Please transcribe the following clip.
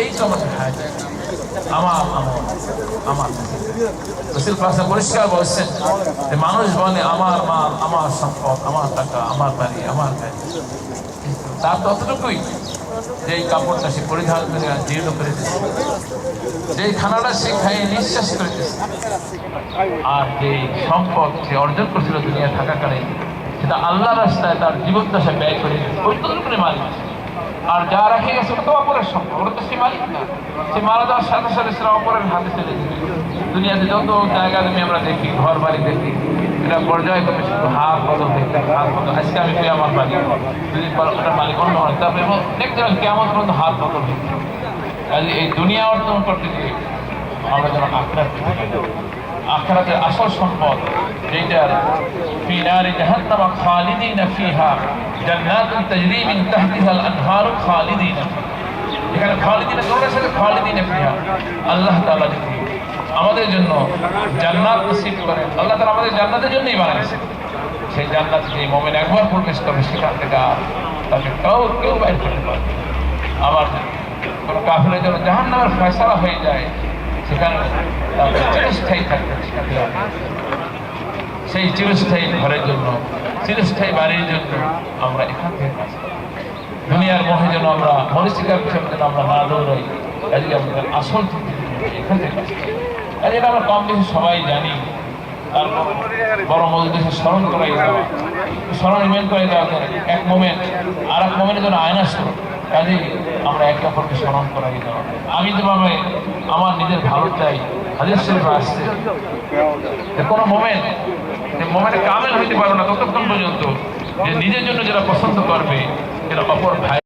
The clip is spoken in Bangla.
এই সমস্যা আমার আমার রাসূল পাক পরিষ্কার বলেছেন যে মানুষ বলে আমার মাল, আমার সম্পদ, আমার টাকা, আমার বাড়ি, আমার গাড়ি, তার ততটুকুই যে কাপড়টা সে পরিধান করে জীর্ণ করে দিচ্ছে, যে খানাটা সে খাইয়ে নিঃশ্বাস করে দিচ্ছে, আর যে সম্পদ সে অর্জন করছিল দুনিয়া থাকাকালীন সেটা আল্লাহ রাস্তায় তার জীবনটা সে ব্যয় করে দিচ্ছে, ওই ততটুকুনি মালিক। আর যা রেখে গেছে ওটা তো অপরের সম্পদ, ওটা তো সে মালিক না। সে মারা যাওয়ার সাথে সাথে সেটা অপরের হাতে চলে যাবে। দুনিয়াতে যত জায়গা জমি আমরা দেখি, ঘর বাড়ি দেখি, এটা পর্যায়ক্রমে শুধু হাত বদল হয়ে থাকে, হাত বদল। আজকে আমি পেয়ে আমার মালিক, দুদিন পর ওটার মালিক অন্য হয়, তারপরে দেখতে পাবেন কেমন পর্যন্ত হাত বদল হয়ে থাকে। কাজে এই দুনিয়া অর্জন করতে গিয়ে আমরা যেন আখিরাতের আসল সম্পদ যেটার ফি নারি জাহান্নাম খালিদিনা ফিহা জান্নাতুন তাজরি মিন তাহতিহাল আনহারু খালিদিনা, এখানে খালিদিনা কোনটার সাথে খালিদিনা ফিহা, আল্লাহ তাআলা যদি আমাদের জন্য জান্নাত নসিব করেন, আল্লাহ তাআলা আমাদের জান্নাতের জন্যই বানাইছেন। সেই জান্নাত যে মুমিন একবার প্রবেশ করবে সেখান থেকে তাকে কেউ বাইর করতে পারবে। আবার কোনো কাফিরের জন্য জাহান্নামের ফয়সালা হয়ে যায়, সেখানে তাদের চিরস্থায়ী থাকবে। সেই চিরস্থায়ী ঘরের জন্য, চিরস্থায়ী বাড়ির জন্য আমরা এখান থেকে কাজ করি। দুনিয়ার মোহে যেন আমরা মরিচিকার পিছনে যেন আমরা না দৌড়াই, কাজে আমাদের আসল এখান থেকে কাজ করি। কাজে এটা আমরা কম বেশি সবাই জানি। তারপর বড় মজলিসে স্মরণ করাই দেওয়া, স্মরণ ইভেন্ট করে দেওয়া, এক মোমেন্ট আর এক মোমেন্টের জন্য আয়না স্মরণ, কাজেই আমরা একে অপরকে স্মরণ করাই দেওয়া। আমি যেভাবে আমার নিজের ভালো চাই, হাদিস শরীফে আসছে কোনো মোমেন্টে কামেল হইতে পারবে না ততক্ষণ পর্যন্ত যে নিজের জন্য যারা পছন্দ করবে, এরা অপর ভাই